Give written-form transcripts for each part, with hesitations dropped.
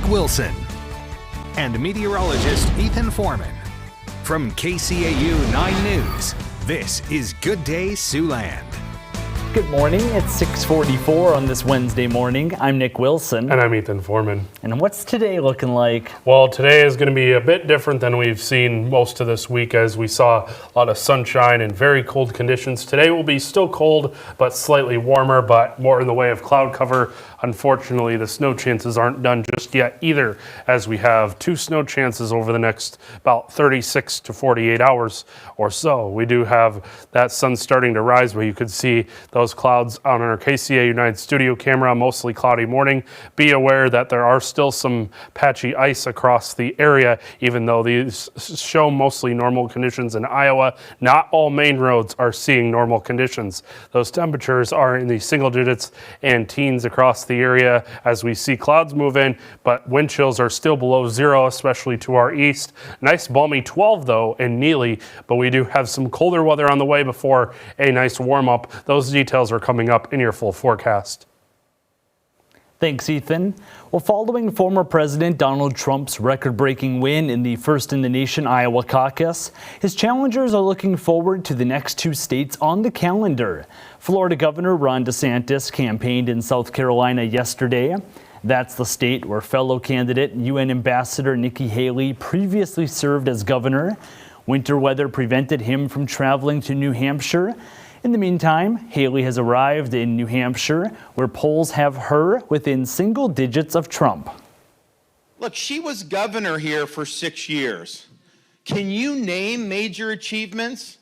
Wilson and meteorologist Ethan Foreman. From KCAU 9 News, this is Good Day Siouxland. Good morning, it's 6:44 on this Wednesday morning. I'm Nick Wilson. And I'm Ethan Foreman. And what's today looking like? Well, today is going to be a bit different than we've seen most of this week, as we saw a lot of sunshine and very cold conditions. Today will be still cold, but slightly warmer, but more in the way of cloud cover. Unfortunately, the snow chances aren't done just yet either, as we have 2 snow chances over the next about 36 to 48 hours or so. We do have that sun starting to rise, but you could see those clouds on our KCAU 9 studio camera, mostly cloudy morning. Be aware that there are still some patchy ice across the area, even though these show mostly normal conditions in Iowa. Not all main roads are seeing normal conditions. Those temperatures are in the single digits and teens across the area as we see clouds move in, but wind chills are still below 0, especially to our east. Nice balmy 12 though in Neely, but we do have some colder weather on the way before a nice warm up. Those details are coming up in your full forecast. Thanks, Ethan. Well, following former President Donald Trump's record-breaking win in the First in the Nation Iowa caucus, his challengers are looking forward to the next 2 states on the calendar. Florida Governor Ron DeSantis campaigned in South Carolina yesterday. That's the state where fellow candidate UN Ambassador Nikki Haley previously served as governor. Winter weather prevented him from traveling to New Hampshire. In the meantime, Haley has arrived in New Hampshire, where polls have her within single digits of Trump. Look, she was governor here for 6 years. Can you name major achievements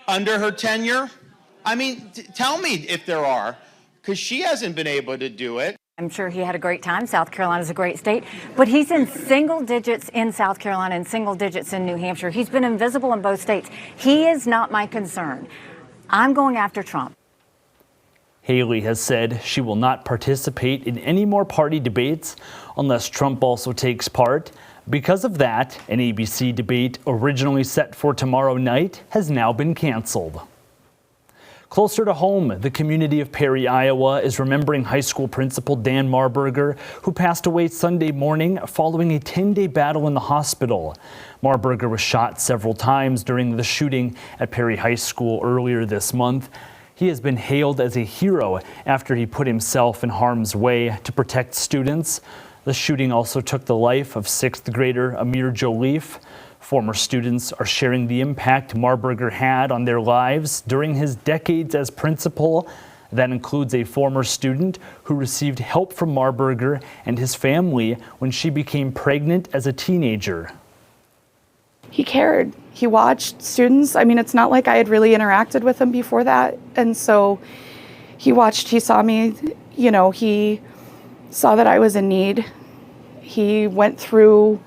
under her tenure? I mean, tell me if there are, because she hasn't been able to do it. I'm sure he had a great time. South Carolina is a great state, but he's in single digits in South Carolina and single digits in New Hampshire. He's been invisible in both states. He is not my concern. I'm going after Trump. Haley has said she will not participate in any more party debates unless Trump also takes part. Because of that, an ABC debate originally set for tomorrow night has now been canceled. Closer to home, the community of Perry, Iowa is remembering high school principal Dan Marburger, who passed away Sunday morning following a 10-day battle in the hospital. Marburger was shot several times during the shooting at Perry High School earlier this month. He has been hailed as a hero after he put himself in harm's way to protect students. The shooting also took the life of 6th grader Amir Joliffe. Former students are sharing the impact Marburger had on their lives during his decades as principal. That includes a former student who received help from Marburger and his family when she became pregnant as a teenager. He cared. He watched students. I mean, it's not like I had really interacted with him before that. And so he watched, he saw me, he saw that I was in need. He went through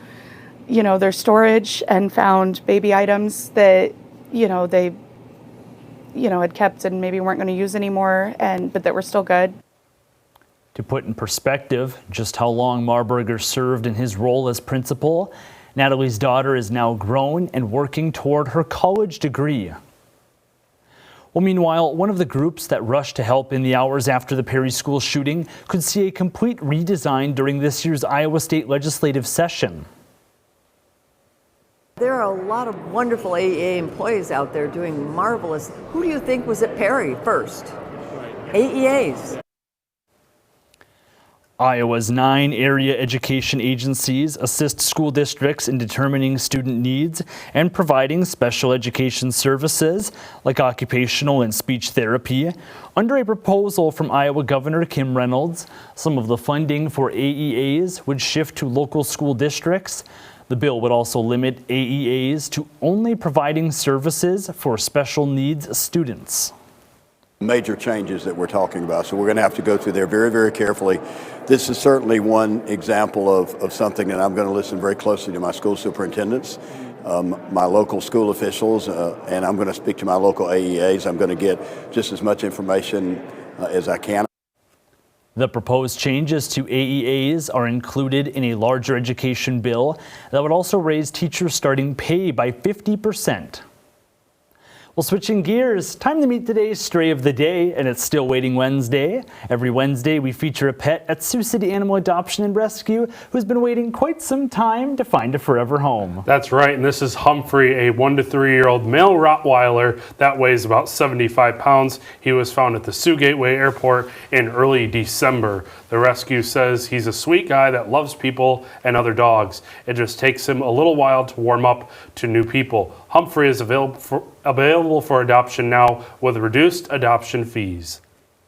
their storage and found baby items that, they, had kept and maybe weren't going to use anymore, but that were still good. To put in perspective just how long Marburger served in his role as principal, Natalie's daughter is now grown and working toward her college degree. Well, meanwhile, one of the groups that rushed to help in the hours after the Perry School shooting could see a complete redesign during this year's Iowa State legislative session. There are a lot of wonderful AEA employees out there doing marvelous. Who do you think was at Perry first? AEAs. Iowa's 9 area education agencies assist school districts in determining student needs and providing special education services like occupational and speech therapy. Under a proposal from Iowa Governor Kim Reynolds, some of the funding for AEAs would shift to local school districts. The bill would also limit AEAs to only providing services for special needs students. Major changes that we're talking about, so we're going to have to go through there very, very carefully. This is certainly one example of something that I'm going to listen very closely to my school superintendents, my local school officials, and I'm going to speak to my local AEAs. I'm going to get just as much information as I can. The proposed changes to AEAs are included in a larger education bill that would also raise teacher starting pay by 50%. Well, switching gears, time to meet today's Stray of the Day, and it's Still Waiting Wednesday. Every Wednesday, we feature a pet at Sioux City Animal Adoption and Rescue who's been waiting quite some time to find a forever home. That's right, and this is Humphrey, a 1 to 3 year old male Rottweiler that weighs about 75 pounds. He was found at the Sioux Gateway Airport in early December. The rescue says he's a sweet guy that loves people and other dogs. It just takes him a little while to warm up to new people. Humphrey is available for adoption now with reduced adoption fees.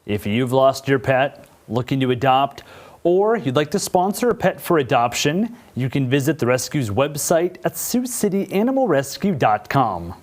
If you've lost your pet, looking to adopt, or you'd like to sponsor a pet for adoption, you can visit the rescue's website at SiouxCityAnimalRescue.com.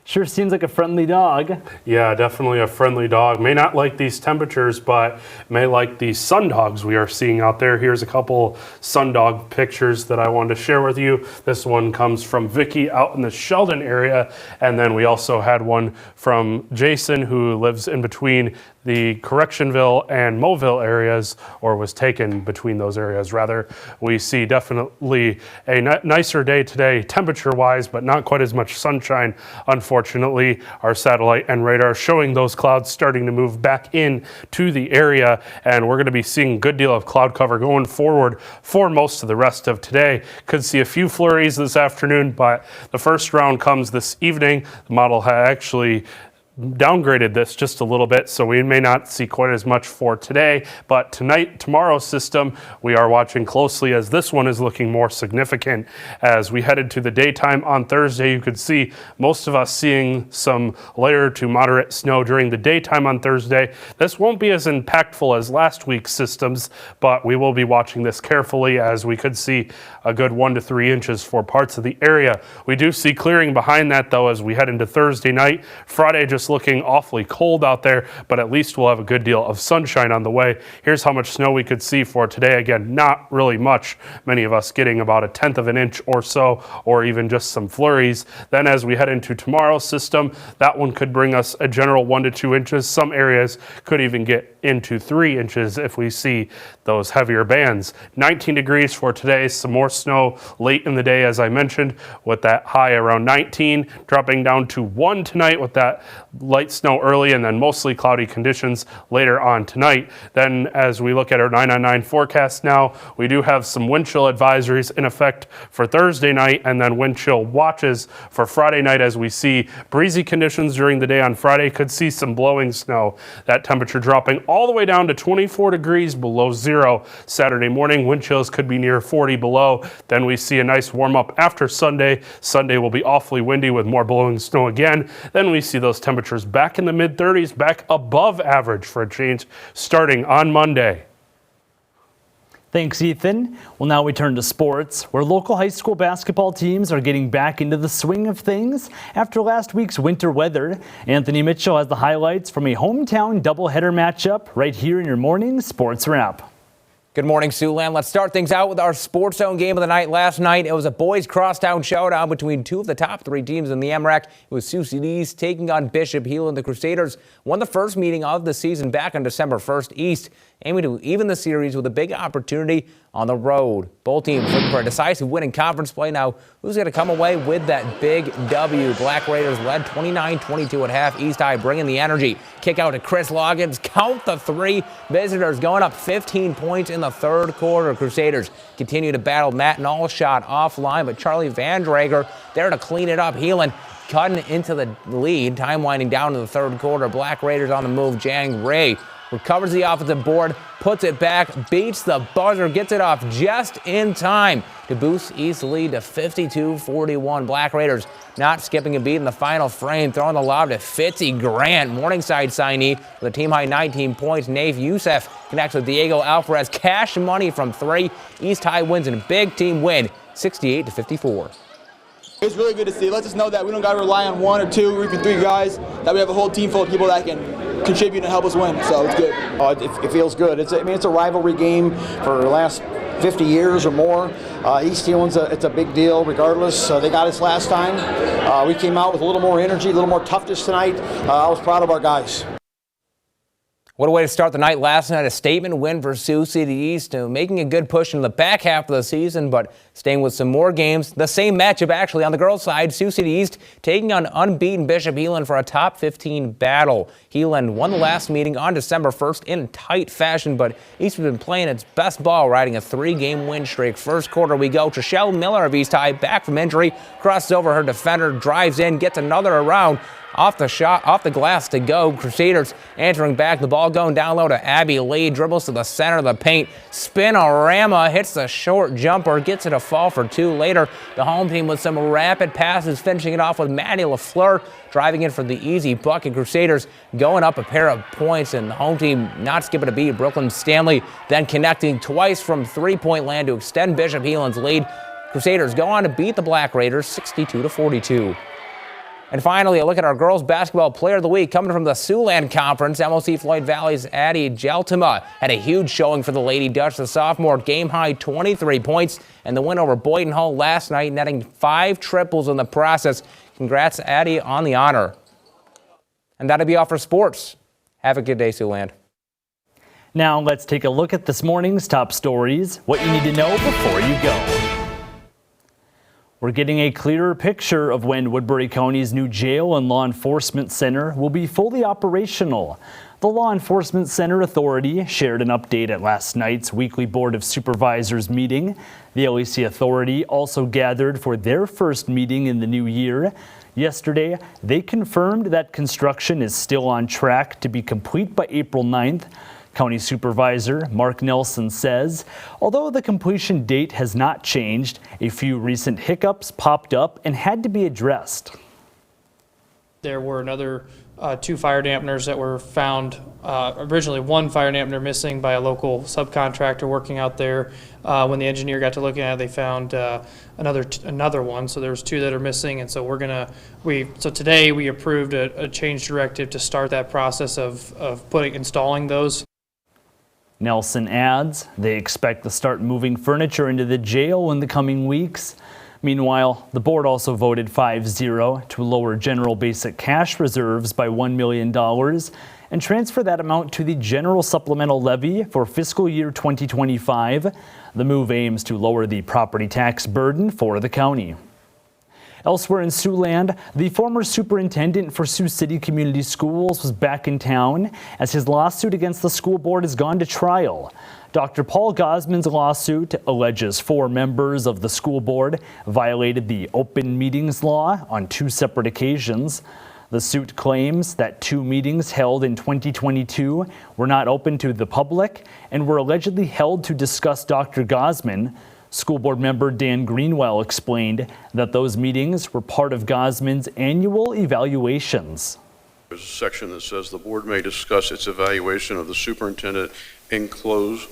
Sure seems like a friendly dog. Yeah, definitely a friendly dog. May not like these temperatures, but may like these sun dogs we are seeing out there. Here's a couple sun dog pictures that I wanted to share with you. This one comes from Vicky out in the Sheldon area, and then we also had one from Jason, who lives in between the Correctionville and Mobile areas, or was taken between those areas rather. We see definitely a nicer day today temperature-wise, but not quite as much sunshine. Unfortunately, our satellite and radar showing those clouds starting to move back in to the area, and we're going to be seeing a good deal of cloud cover going forward for most of the rest of today. Could see a few flurries this afternoon, but the first round comes this evening. The model actually downgraded this just a little bit, so we may not see quite as much for today, but tomorrow's system we are watching closely, as this one is looking more significant. As we headed to the daytime on Thursday, you could see most of us seeing some lighter to moderate snow during the daytime on Thursday. This won't be as impactful as last week's systems, but we will be watching this carefully, as we could see a good 1 to 3 inches for parts of the area. We do see clearing behind that though as we head into Thursday night. Friday just looking awfully cold out there, but at least we'll have a good deal of sunshine on the way. Here's how much snow we could see for today. Again, not really much. Many of us getting about 1/10 of an inch or so, or even just some flurries. Then as we head into tomorrow's system, that one could bring us a general 1 to 2 inches. Some areas could even get into 3 inches if we see those heavier bands. 19 degrees for today. Some more snow late in the day, as I mentioned, with that high around 19, dropping down to 1 tonight with that light snow early, and then mostly cloudy conditions later on tonight. Then as we look at our 9 on 9 forecast now, we do have some wind chill advisories in effect for Thursday night, and then wind chill watches for Friday night, as we see breezy conditions during the day on Friday. Could see some blowing snow. That temperature dropping all the way down to 24 degrees below zero. Saturday morning, wind chills could be near 40 below. Then we see a nice warm up after Sunday. Sunday will be awfully windy with more blowing snow again. Then we see those temperatures back in the mid 30s, back above average for a change starting on Monday. Thanks, Ethan. Well, now we turn to sports, where local high school basketball teams are getting back into the swing of things after last week's winter weather. Anthony Mitchell has the highlights from a hometown doubleheader matchup right here in your morning sports wrap. Good morning, Siouxland. Let's start things out with our Sports Zone game of the night last night. It was a boys crosstown showdown between two of the top 3 teams in the MREC. It was Sioux City East taking on Bishop Heelan. The Crusaders won the first meeting of the season back on December 1st. East aiming to even the series with a big opportunity on the road. Both teams looking for a decisive win in conference play. Now, who's going to come away with that big W? Black Raiders led 29-22 at half. East High bringing the energy. Kick out to Chris Loggins. Count the 3. Visitors going up 15 points in the third quarter. Crusaders continue to battle Matt Nallshot offline, but Charlie Van Drager there to clean it up. Heelan cutting into the lead. Time winding down to the third quarter. Black Raiders on the move. Jang Ray recovers the offensive board, puts it back, beats the buzzer, gets it off just in time to boost East lead to 52-41. Black Raiders not skipping a beat in the final frame, throwing the lob to Fitzy Grant, Morningside signee with a team-high 19 points. Nave Youssef connects with Diego Alvarez. Cash money from 3. East High wins in a big team win, 68-54. It's really good to see. It lets us know that we don't got to rely on 1 or 2 or even 3 guys, that we have a whole team full of people that can contribute and help us win, so it's good. It feels good. It's a rivalry game for the last 50 years or more. East Heelan's it's a big deal regardless. They got us last time. We came out with a little more energy, a little more toughness tonight. I was proud of our guys. What a way to start the night last night. A statement win for Sioux City East, making a good push in the back half of the season, but staying with some more games. The same matchup actually on the girls' side. Sioux City East taking on unbeaten Bishop Heelan for a top 15 battle. Heelan won the last meeting on December 1st in tight fashion, but East has been playing its best ball, riding a 3-game win streak. First quarter we go. Trishelle Miller of East High back from injury, crosses over her defender, drives in, gets another around. Off the glass to go. Crusaders answering back. The ball going down low to Abby Lee. Dribbles to the center of the paint. Spin-a-rama. Hits the short jumper. Gets it a fall for 2 later. The home team with some rapid passes. Finishing it off with Maddie LaFleur. Driving in for the easy bucket. Crusaders going up a pair of points. And the home team not skipping a beat. Brooklyn Stanley then connecting twice from 3-point land to extend Bishop Heelan's lead. Crusaders go on to beat the Black Raiders 62-42. And finally, a look at our girls basketball player of the week coming from the Siouxland Conference. MLC Floyd Valley's Addie Jaltima had a huge showing for the Lady Dutch. The sophomore game-high 23 points and the win over Boynton Hall last night, netting 5 triples in the process. Congrats, Addie, on the honor. And that'll be all for sports. Have a good day, Siouxland. Now let's take a look at this morning's top stories, what you need to know before you go. We're getting a clearer picture of when Woodbury County's new jail and law enforcement center will be fully operational. The Law Enforcement Center Authority shared an update at last night's weekly Board of Supervisors meeting. The LEC Authority also gathered for their first meeting in the new year. Yesterday, they confirmed that construction is still on track to be complete by April 9th. County Supervisor Mark Nelson says, although the completion date has not changed, a few recent hiccups popped up and had to be addressed. There were another 2 fire dampeners that were found. Originally 1 fire dampener missing by a local subcontractor working out there. When the engineer got to looking at it, they found another one. So there was 2 that are missing, and so today we approved a change directive to start that process of installing those. Nelson adds they expect to start moving furniture into the jail in the coming weeks. Meanwhile, the board also voted 5-0 to lower general basic cash reserves by $1 million and transfer that amount to the general supplemental levy for fiscal year 2025. The move aims to lower the property tax burden for the county. Elsewhere in Siouxland, the former superintendent for Sioux City Community Schools was back in town as his lawsuit against the school board has gone to trial. Dr. Paul Gosman's lawsuit alleges 4 members of the school board violated the open meetings law on 2 separate occasions. The suit claims that 2 meetings held in 2022 were not open to the public and were allegedly held to discuss Dr. Gosman. School board member Dan Greenwell explained that those meetings were part of Gosman's annual evaluations. There's a section that says the board may discuss its evaluation of the superintendent in closed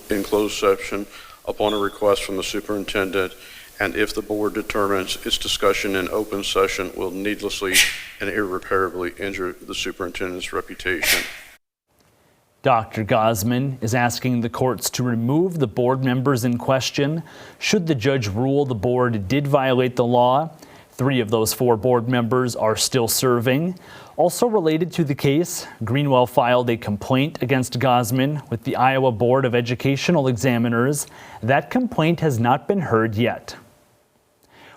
session upon a request from the superintendent, and if the board determines its discussion in open session will needlessly and irreparably injure the superintendent's reputation. Dr. Gosman is asking the courts to remove the board members in question should the judge rule the board did violate the law. 3 of those 4 board members are still serving. Also related to the case, Greenwell filed a complaint against Gosman with the Iowa Board of Educational Examiners. That complaint has not been heard yet.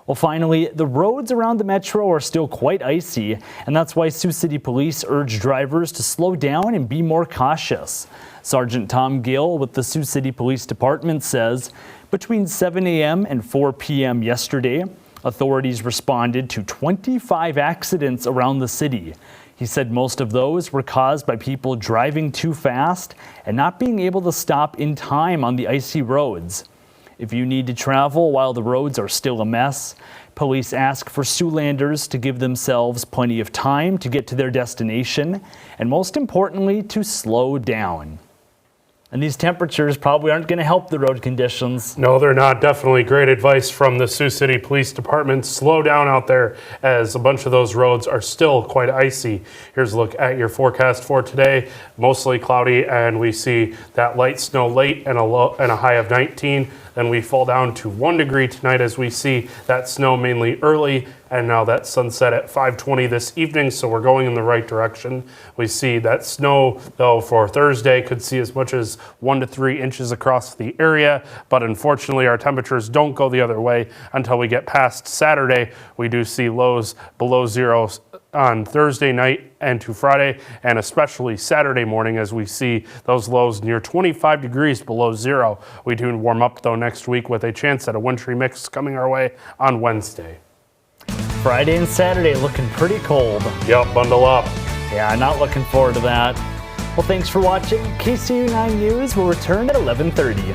Well, finally, the roads around the metro are still quite icy, and that's why Sioux City Police urge drivers to slow down and be more cautious. Sergeant Tom Gill with the Sioux City Police Department says between 7 a.m. and 4 p.m. yesterday, authorities responded to 25 accidents around the city. He said most of those were caused by people driving too fast and not being able to stop in time on the icy roads. If you need to travel while the roads are still a mess, police ask for Siouxlanders to give themselves plenty of time to get to their destination, and most importantly, to slow down. And these temperatures probably aren't going to help the road conditions. No, they're not. Definitely great advice from the Sioux City Police Department. Slow down out there as a bunch of those roads are still quite icy. Here's a look at your forecast for today. Mostly cloudy, and we see that light snow late and a high of 19. Then we fall down to 1 degree tonight as we see that snow mainly early, and now that sunset at 5:20 this evening, so we're going in the right direction. We see that snow, though, for Thursday could see as much as 1 to 3 inches across the area, but unfortunately our temperatures don't go the other way until we get past Saturday. We do see lows below zero on Thursday night and to Friday, and especially Saturday morning as we see those lows near 25 degrees below zero. We do warm up though next week with a chance at a wintry mix coming our way on Wednesday. Friday and Saturday looking pretty cold. Yep, bundle up. Yeah, not looking forward to that. Well, thanks for watching. KCAU 9 News will return at 11:30.